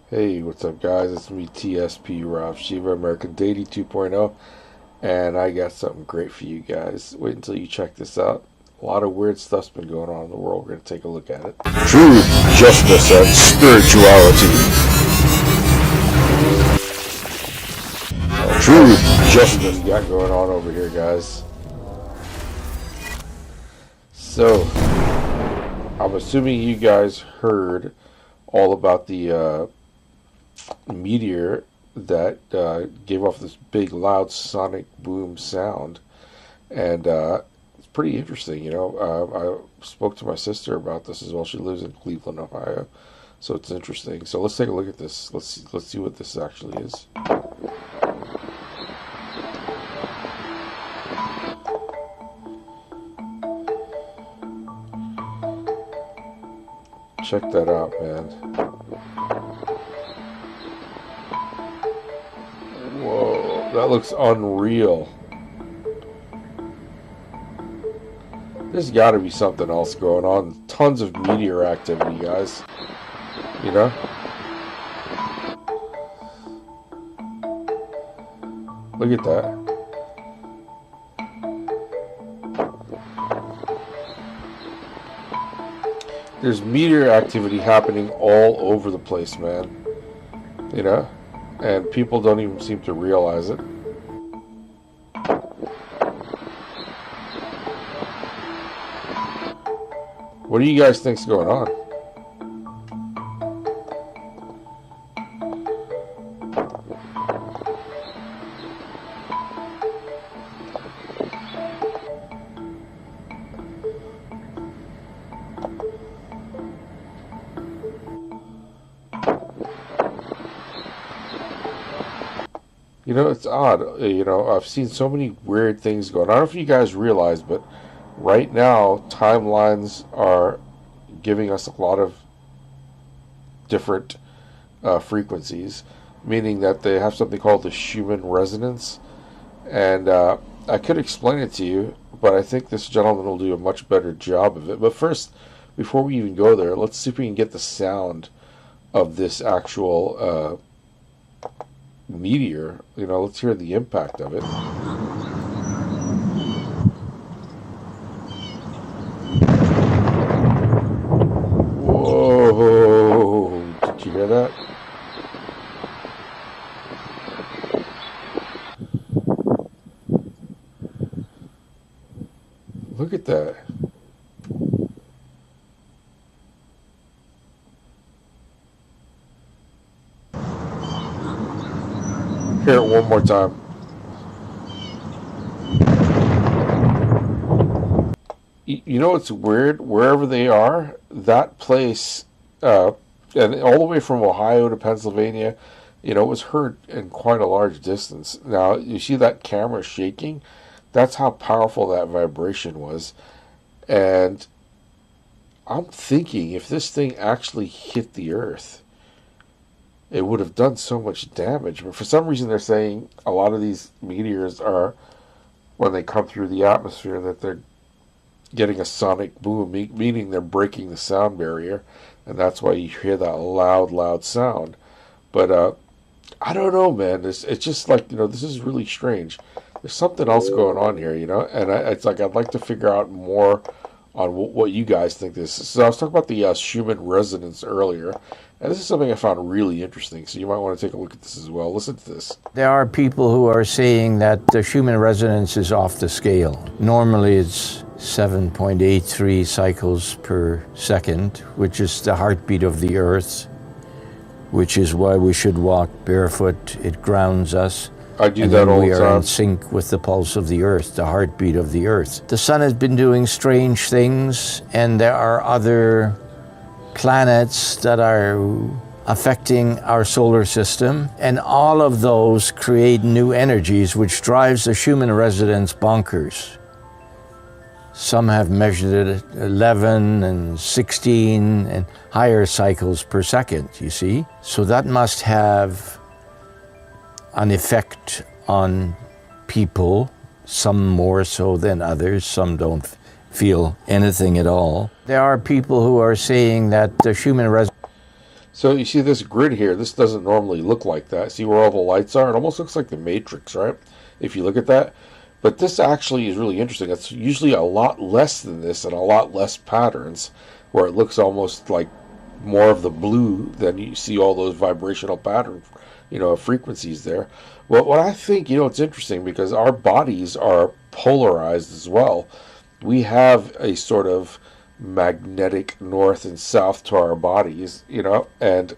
Hey, what's up, guys? It's me, TSP Rob Shiva, American Dating 2.0, and I got something great for you guys. Wait until you check this out. A lot of weird stuff's been going on in the world. We're going to take a look at it. Truth, justice, and spirituality. Truth, justice. What we got going on over here, guys? So, I'm assuming you guys heard all about the meteor that gave off this big loud sonic boom sound, and it's pretty interesting. I spoke to my sister about this as well. She lives in Cleveland, Ohio, so it's interesting. So let's take a look at this. Let's see what this actually is. Check that out, man. Whoa, that looks unreal. There's got to be something else going on. Tons of meteor activity, guys. You know? Look at that. There's meteor activity happening all over the place, man. You know? And people don't even seem to realize it. What do you guys think's going on? You know, it's odd. You know, I've seen so many weird things going on. I don't know if you guys realize, but right now, timelines are giving us a lot of different frequencies, meaning that they have something called the Schumann resonance. And I could explain it to you, but I think this gentleman will do a much better job of it. But first, before we even go there, let's see if we can get the sound of this actual meteor. You know, let's hear the impact of it. Whoa! Did you hear that? Look at that. Hear it one more time. You know what's weird? Wherever they are, that place, and all the way from Ohio to Pennsylvania, you know, it was heard in quite a large distance. Now, you see that camera shaking? That's how powerful that vibration was. And I'm thinking if this thing actually hit the earth, it would have done so much damage. But for some reason, they're saying a lot of these meteors are, when they come through the atmosphere, that they're getting a sonic boom, meaning they're breaking the sound barrier. And that's why you hear that loud sound. But I don't know, man. It's just like, you know, this is really strange. There's something else going on here, you know? And it's like I'd like to figure out more on what you guys think this is. So I was talking about the Schumann resonance earlier. And this is something I found really interesting, so you might want to take a look at this as well. Listen to this. There are people who are saying that the Schumann resonance is off the scale. Normally it's 7.83 cycles per second, which is the heartbeat of the earth, which is why we should walk barefoot. It grounds us. I do that all the time. We are in sync with the pulse of the earth, the heartbeat of the earth. The sun has been doing strange things, and there are other planets that are affecting our solar system, and all of those create new energies, which drives the Schumann resonance bonkers. Some have measured it at 11 and 16 and higher cycles per second, you see? So that must have an effect on people, some more so than others, some don't feel anything at all. There are people who are saying that the Schumann resonance... So you see this grid here, this doesn't normally look like that. See where all the lights are? It almost looks like the Matrix, right? If you look at that. But this actually is really interesting. It's usually a lot less than this and a lot less patterns, where it looks almost like more of the blue than you see all those vibrational pattern, frequencies there. Well, what I think, it's interesting because our bodies are polarized as well. We have a sort of magnetic north and south to our bodies, and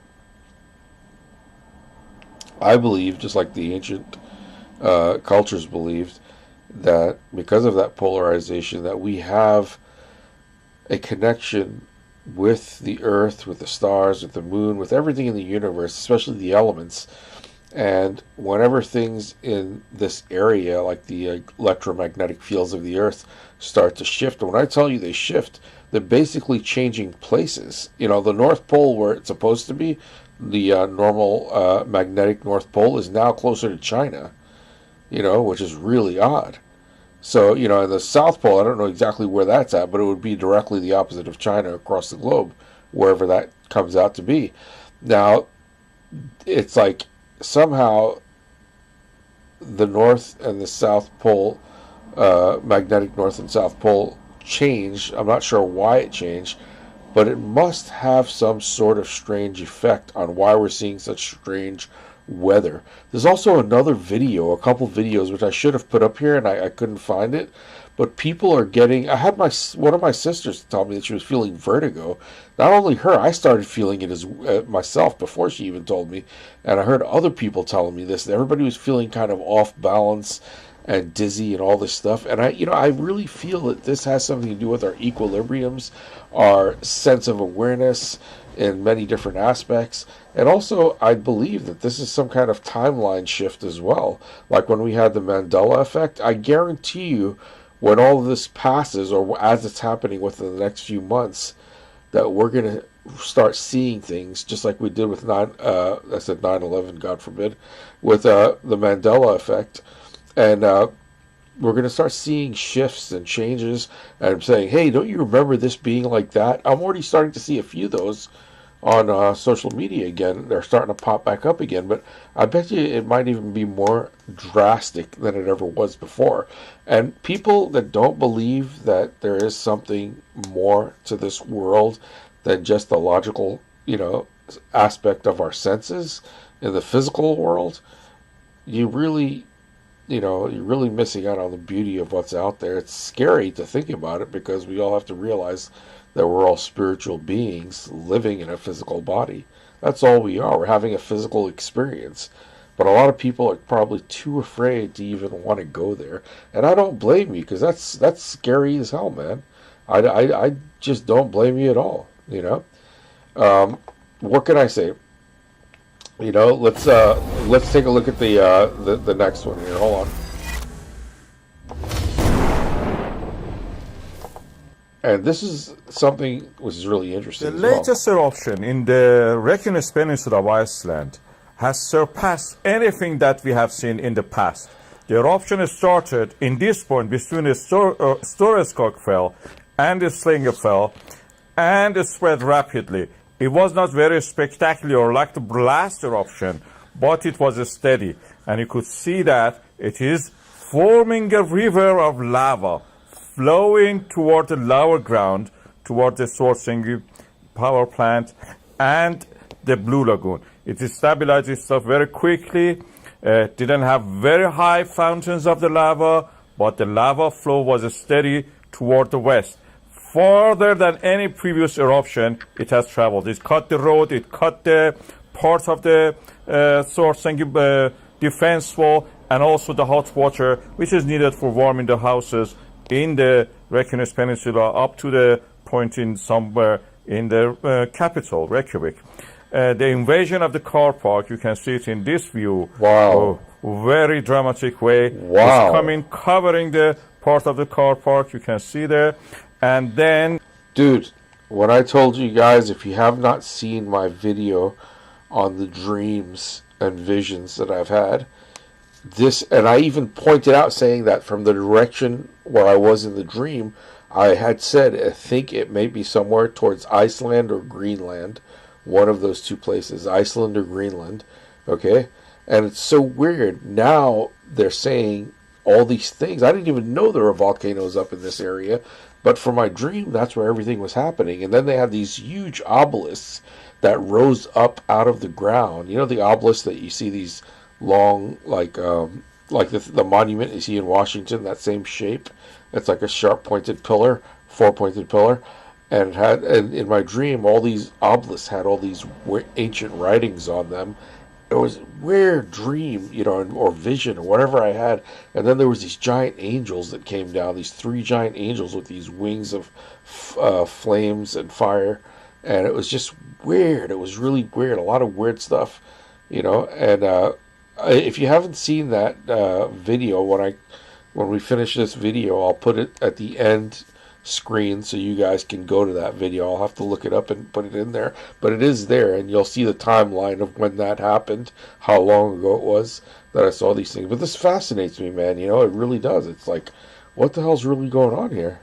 I believe, just like the ancient cultures believed, that because of that polarization, that we have a connection with the earth, with the stars, with the moon, with everything in the universe, especially the elements. And whenever things in this area, like the electromagnetic fields of the earth, start to shift, and when I tell you they shift, they're basically changing places. The North Pole, where it's supposed to be, the normal magnetic North Pole, is now closer to China, which is really odd. So, in the South Pole, I don't know exactly where that's at, but it would be directly the opposite of China across the globe, wherever that comes out to be. Now, it's like somehow the North and the South Pole, magnetic North and South Pole, changed. I'm not sure why it changed, but it must have some sort of strange effect on why we're seeing such strange weather. There's also another video, a couple videos, which I should have put up here, and I couldn't find it. But people are getting. I had one of my sisters tell me that she was feeling vertigo. Not only her, I started feeling it as myself before she even told me, and I heard other people telling me this. Everybody was feeling kind of off balance and dizzy and all this stuff. And I really feel that this has something to do with our equilibriums, our sense of awareness in many different aspects. And also, I believe that this is some kind of timeline shift as well. Like when we had the Mandela effect, I guarantee you, when all of this passes, or as it's happening within the next few months, that we're going to start seeing things just like we did with 9/11, God forbid, with the Mandela effect. And we're going to start seeing shifts and changes. And I'm saying, hey, don't you remember this being like that? I'm already starting to see a few of those on social media again. They're starting to pop back up again. But I bet you it might even be more drastic than it ever was before. And people that don't believe that there is something more to this world than just the logical, aspect of our senses in the physical world, you're really missing out on the beauty of what's out there. It's scary to think about it because we all have to realize that we're all spiritual beings living in a physical body. That's all we are. We're having a physical experience. But a lot of people are probably too afraid to even want to go there. And I don't blame you, because that's scary as hell, man. I just don't blame you at all, What can I say? Let's take a look at the next one here. Hold on. And this is something which is really interesting. The latest eruption in the Reykjanes Peninsula of Iceland has surpassed anything that we have seen in the past. The eruption started in this point between the Storeskogfell and the Slingefell, and it spread rapidly. It was not very spectacular like the last eruption, but it was steady. And you could see that it is forming a river of lava flowing toward the lower ground, toward the Sourcing power plant and the Blue Lagoon. It stabilized itself very quickly. Didn't have very high fountains of the lava, but the lava flow was steady toward the west. Farther than any previous eruption it has traveled. It cut the road, it cut the part of the Sourcing defense wall, and also the hot water, which is needed for warming the houses in the Reykjanes Peninsula up to the point in somewhere in the capital, Reykjavik. The invasion of the car park, you can see it in this view. Wow. Very dramatic way. Wow. It's coming, covering the part of the car park, you can see there. And then... Dude, when I told you guys, if you have not seen my video on the dreams and visions that I've had, and I even pointed out saying that from the direction where I was in the dream, I had said, I think it may be somewhere towards Iceland or Greenland, one of those two places, Iceland or Greenland, okay? And it's so weird. Now they're saying all these things. I didn't even know there were volcanoes up in this area, but for my dream, that's where everything was happening. And then they have these huge obelisks that rose up out of the ground. You know the obelisks that you see, these long, like the monument you see in Washington, that same shape. It's like a sharp-pointed pillar, four-pointed pillar. And in my dream, all these obelisks had all these ancient writings on them. It was a weird dream, you know, or vision or whatever I had. And then there was these giant angels that came down, these 3 giant angels with these wings of flames and fire. And it was just weird. It was really weird. A lot of weird stuff, you know. And if you haven't seen that video, when we finish this video, I'll put it at the end screen so you guys can go to that video. I'll have to look it up and put it in there, but it is there, and you'll see the timeline of when that happened, how long ago it was that I saw these things. But this fascinates me, man. You know, it really does. It's like, what the hell's really going on here?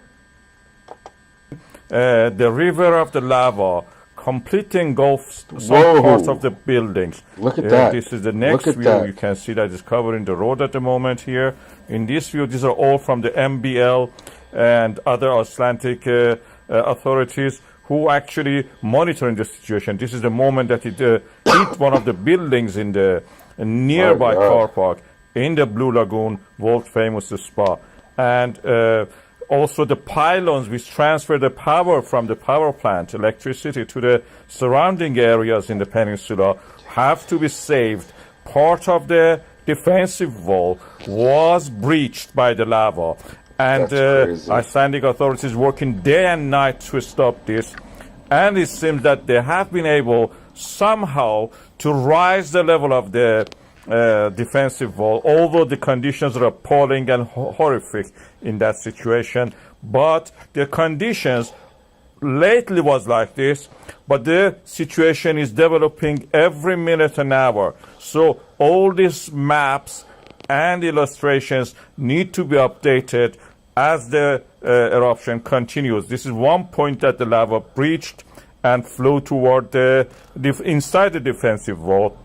The river of the lava completely engulfs some parts of the buildings. Look at that. This is the next view. That. You can see that it's covering the road at the moment here. In this view, these are all from the MBL and other Icelandic authorities who actually monitoring the situation. This is the moment that it hit one of the buildings in the nearby car park in the Blue Lagoon, world famous spa. And also the pylons which transfer the power from the power plant, electricity, to the surrounding areas in the peninsula have to be saved. Part of the defensive wall was breached by the lava. And Icelandic authorities working day and night to stop this. And it seems that they have been able somehow to rise the level of the defensive wall, although the conditions are appalling and horrific in that situation. But the conditions lately was like this, but the situation is developing every minute and hour. So all these maps and illustrations need to be updated as the eruption continues. This is one point that the lava breached and flew toward inside the defensive wall.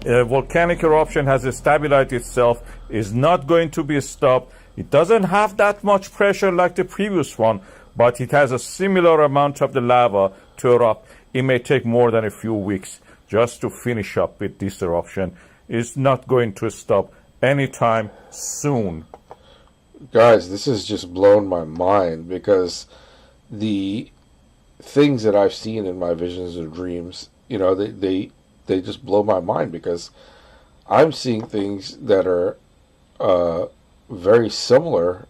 Volcanic eruption has stabilized itself, is not going to be stopped. It doesn't have that much pressure like the previous one, but it has a similar amount of the lava to erupt. It may take more than a few weeks just to finish up with this eruption. It's not going to stop anytime soon. Guys, this has just blown my mind, because the things that I've seen in my visions or dreams, you know, they just blow my mind, because I'm seeing things that are very similar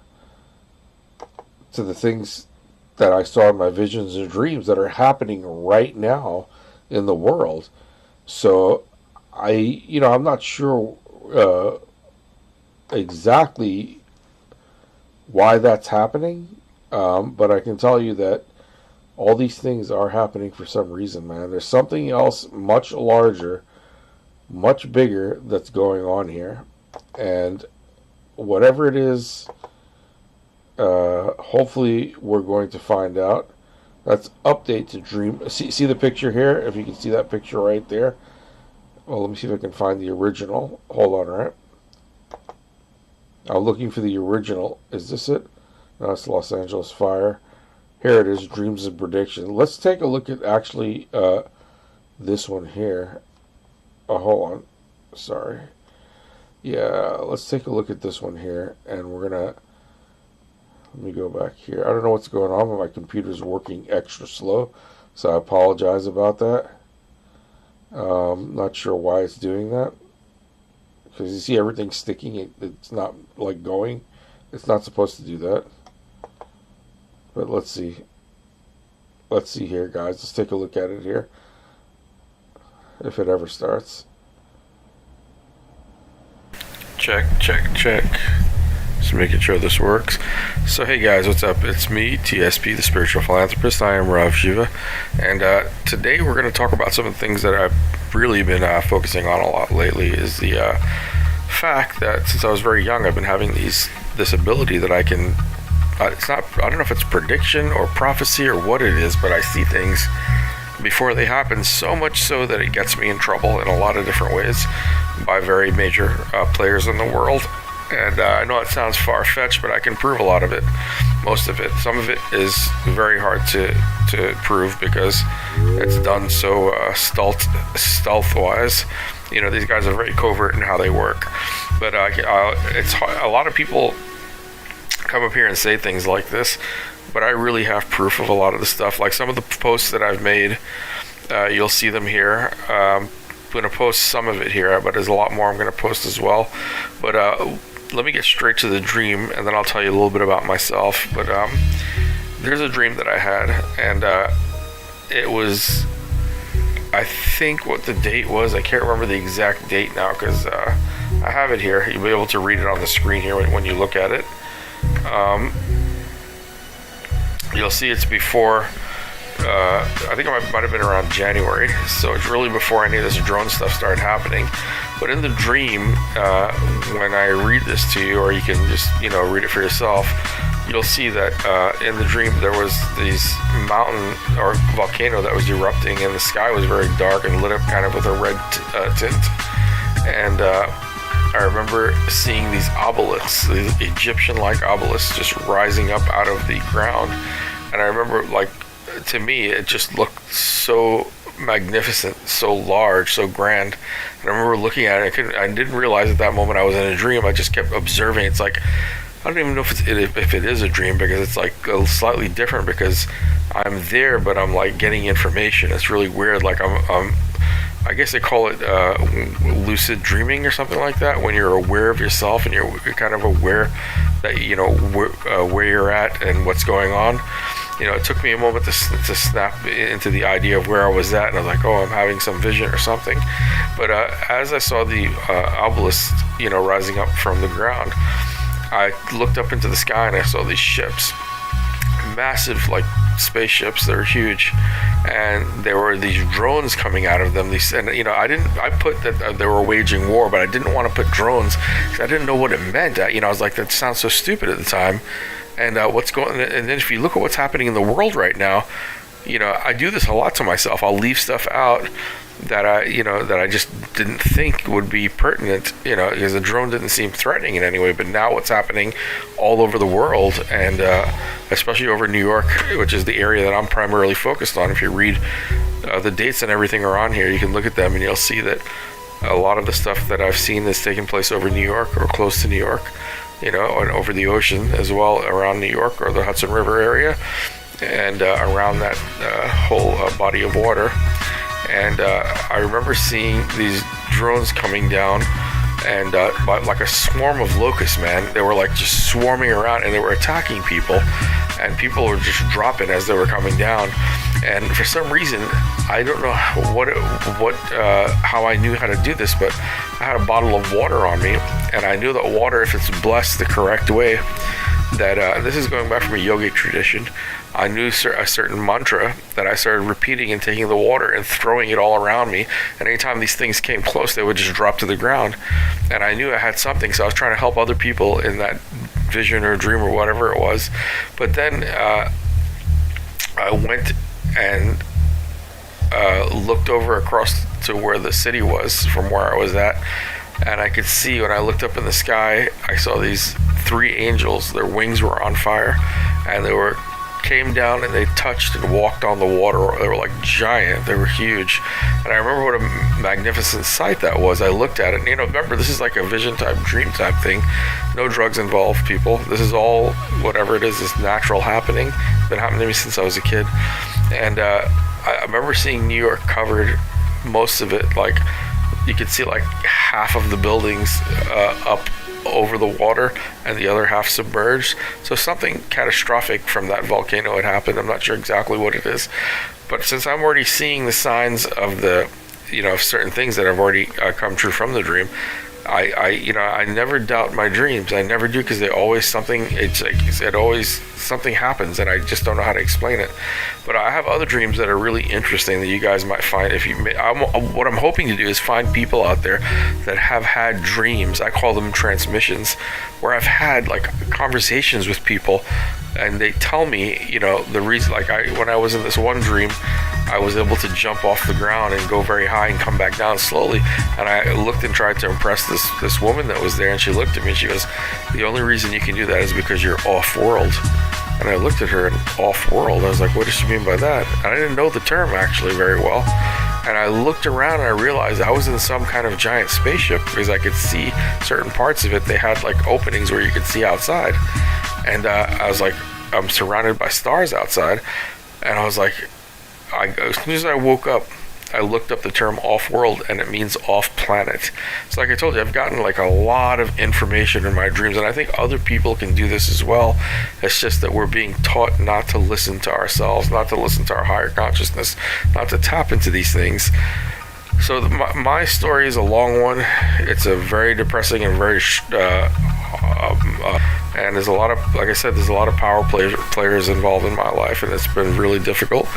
to the things that I saw in my visions and dreams that are happening right now in the world. So I'm not sure exactly why that's happening, but I can tell you that all these things are happening for some reason, man. There's something else much larger, much bigger that's going on here. And whatever it is, hopefully we're going to find out. Let's update to dream. See the picture here? If you can see that picture right there. Well, let me see if I can find the original. Hold on, right? I'm looking for the original. Is this it? No, it's Los Angeles fire. Here it is, Dreams and Prediction. Let's take a look at actually this one here. Oh, hold on. Sorry. Yeah, let's take a look at this one here. And we're going to... Let me go back here. I don't know what's going on, but my computer's working extra slow. So I apologize about that. Not sure why it's doing that. Because you see everything sticking. It's not like going. It's not supposed to do that. But let's see. Let's see here, guys. Let's take a look at it here. If it ever starts. Check. Just making sure this works. So hey guys, what's up? It's me, TSP, the Spiritual Philanthropist. I am Rav Shiva. And today we're going to talk about some of the things that I've really been focusing on a lot lately. Is the fact that since I was very young, I've been having this ability that I can... I don't know if it's prediction or prophecy or what it is, but I see things before they happen, so much so that it gets me in trouble in a lot of different ways by very major players in the world. And I know it sounds far-fetched, but I can prove a lot of it, most of it. Some of it is very hard to prove because it's done so stealth-wise. You know, these guys are very covert in how they work. But it's a lot of people come up here and say things like this, but I really have proof of a lot of the stuff. Like some of the posts that I've made, you'll see them here. I'm going to post some of it here, but there's a lot more I'm going to post as well. But let me get straight to the dream, and then I'll tell you a little bit about myself. But there's a dream that I had, and it was, I think what the date was, I can't remember the exact date now because I have it here. You'll be able to read it on the screen here when you look at it. You'll see it's before, I think it might have been around January, so it's really before any of this drone stuff started happening. But in the dream, when I read this to you, or you can just, read it for yourself, you'll see that in the dream there was this mountain or volcano that was erupting, and the sky was very dark and lit up kind of with a red tint. And I remember seeing these obelisks, these Egyptian-like obelisks, just rising up out of the ground. And I remember, to me, it just looked so magnificent, so large, so grand. And I remember looking at it. I didn't realize at that moment I was in a dream. I just kept observing. It's like, I don't even know if it is a dream, because it's like slightly different, because I'm there, but I'm like getting information. It's really weird. Like I guess they call it lucid dreaming or something like that, when you're aware of yourself and you're kind of aware that where you're at and what's going on. It took me a moment to snap into the idea of where I was at, and I was like, oh, I'm having some vision or something. But as I saw the obelisk, rising up from the ground, I looked up into the sky and I saw these ships, massive, like spaceships. They're huge, and there were these drones coming out of them. I put that they were waging war, but I didn't want to put drones because I didn't know what it meant. I was like, that sounds so stupid at the time. And and then if you look at what's happening in the world right now, I do this a lot to myself. I'll leave stuff out that I just didn't think would be pertinent, because the drone didn't seem threatening in any way. But now what's happening all over the world, and especially over New York, which is the area that I'm primarily focused on. If you read the dates and everything are on here, you can look at them and you'll see that a lot of the stuff that I've seen is taking place over New York or close to New York, and over the ocean as well, around New York or the Hudson River area, and around that whole body of water. And I remember seeing these drones coming down, and like a swarm of locusts, man. They were like just swarming around, and they were attacking people, and people were just dropping as they were coming down. And for some reason, I don't know how I knew how to do this, but I had a bottle of water on me, and I knew that water, if it's blessed the correct way, that this is going back from a yogic tradition. I knew a certain mantra that I started repeating and taking the water and throwing it all around me. And anytime these things came close, they would just drop to the ground. And I knew I had something, so I was trying to help other people in that vision or dream or whatever it was. But then I went and looked over across to where the city was from where I was at. And I could see, when I looked up in the sky, I saw these 3 angels. Their wings were on fire, and they came down and they touched and walked on the water. They were like giant. They were huge. And I remember what a magnificent sight that was. I looked at it, and remember, this is like a vision type, dream type thing. No drugs involved, people. This is all, whatever it is natural happening. It's been happening to me since I was a kid. And I remember seeing New York covered, most of it, like you could see like half of the buildings up over the water and the other half submerged. So something catastrophic from that volcano had happened. I'm not sure exactly what it is, but since I'm already seeing the signs of the of certain things that have already come true from the dream, I never doubt my dreams. I never do, because they always something happens, and I just don't know how to explain it. But I have other dreams that are really interesting that you guys might find. What I'm hoping to do is find people out there that have had dreams. I call them transmissions, where I've had like conversations with people and they tell me, you know, the reason, like when I was in this one dream, I was able to jump off the ground and go very high and come back down slowly. And I looked and tried to impress this woman that was there, and she looked at me and she goes, the only reason you can do that is because you're off-world. And I looked at her, and off-world, I was like, what does she mean by that? And I didn't know the term actually very well. And I looked around and I realized I was in some kind of giant spaceship, because I could see certain parts of it. They had like openings where you could see outside. And I was like, I'm surrounded by stars outside. And I was like, as soon as I woke up, I looked up the term off-world, and it means off-planet. So like I told you, I've gotten like a lot of information in my dreams, and I think other people can do this as well. It's just that we're being taught not to listen to ourselves, not to listen to our higher consciousness, not to tap into these things. So my story is a long one. It's a very depressing and very and there's a lot of, like I said, there's a lot of power players involved in my life, and it's been really difficult,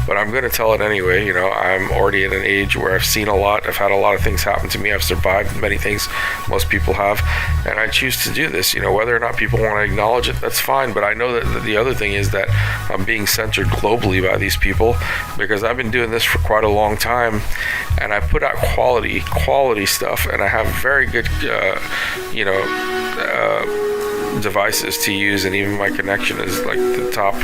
but I'm going to tell it anyway. You know, I'm already at an age where I've seen a lot. I've had a lot of things happen to me. I've survived many things most people have, and I choose to do this. You know, whether or not people want to acknowledge it, that's fine, but I know that the other thing is that I'm being censored globally by these people, because I've been doing this for quite a long time, and I put out quality stuff, and I have very good devices to use, and even my connection is like the top,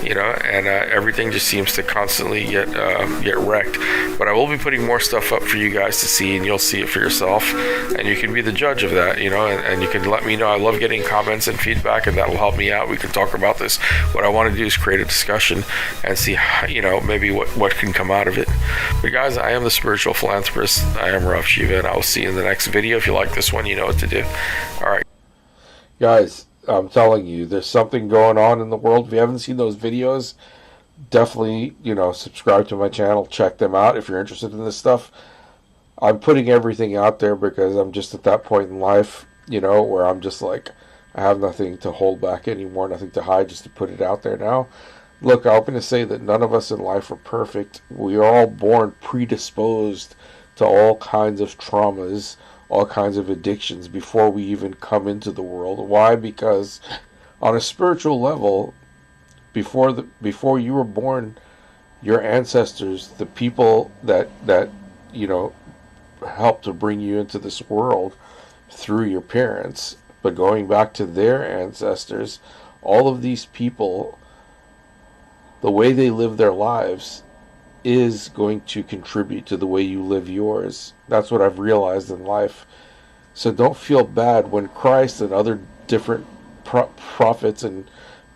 you know, and everything just seems to constantly get wrecked. But I will be putting more stuff up for you guys to see, and you'll see it for yourself, and you can be the judge of that, you know, and you can let me know. I love getting comments and feedback, and that will help me out. We can talk about this. What I want to do is create a discussion and see, you know, maybe what can come out of it. But guys, I am the spiritual philanthropist. I am Rav Shiva, and I will see you in the next video. If you like this one, you know what to do. All right. Guys, I'm telling you, there's something going on in the world. If you haven't seen those videos, definitely, you know, subscribe to my channel. Check them out if you're interested in this stuff. I'm putting everything out there because I'm just at that point in life, you know, where I'm just like, I have nothing to hold back anymore, nothing to hide, just to put it out there now. Look, I'm going to say that none of us in life are perfect. We are all born predisposed to all kinds of traumas, all kinds of addictions before we even come into the world. Why? Because on a spiritual level, before you were born, your ancestors, the people that you know helped to bring you into this world through your parents, but going back to their ancestors, all of these people, the way they live their lives is going to contribute to the way you live yours. That's what I've realized in life. So don't feel bad when Christ and other different prophets and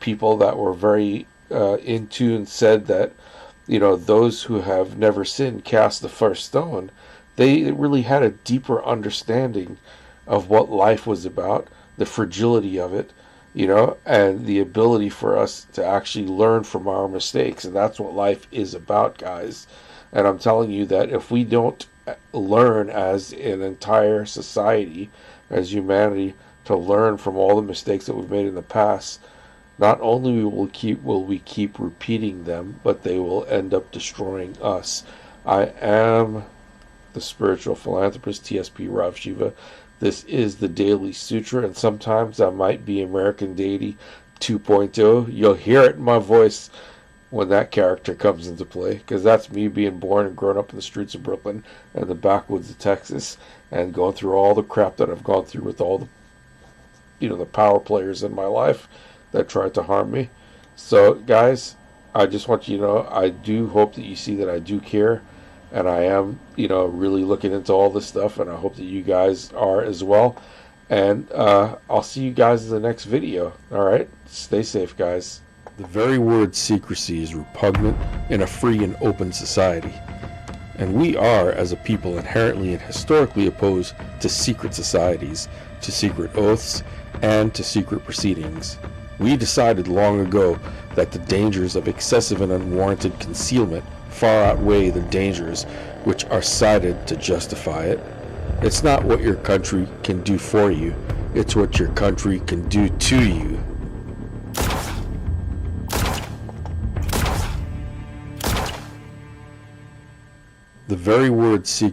people that were very in tune said that, you know, those who have never sinned cast the first stone. They really had a deeper understanding of what life was about, the fragility of it, you know, and the ability for us to actually learn from our mistakes. And that's what life is about, guys. And I'm telling you that if we don't learn as an entire society, as humanity, to learn from all the mistakes that we've made in the past, not only will we keep repeating them, but they will end up destroying us. I am the spiritual philanthropist, TSP Rav Shiva. This is the Daily Sutra, and sometimes I might be American Deity 2.0. You'll hear it in my voice when that character comes into play, because that's me being born and grown up in the streets of Brooklyn and the backwoods of Texas, and going through all the crap that I've gone through with all the, you know, the power players in my life that tried to harm me. So, guys, I just want you to know, I do hope that you see that I do care. And I am, you know, really looking into all this stuff, and I hope that you guys are as well. And I'll see you guys in the next video. All right? Stay safe, guys. The very word secrecy is repugnant in a free and open society. And we are, as a people, inherently and historically opposed to secret societies, to secret oaths, and to secret proceedings. We decided long ago that the dangers of excessive and unwarranted concealment far outweigh the dangers which are cited to justify it. It's not what your country can do for you, it's what your country can do to you. The very word secret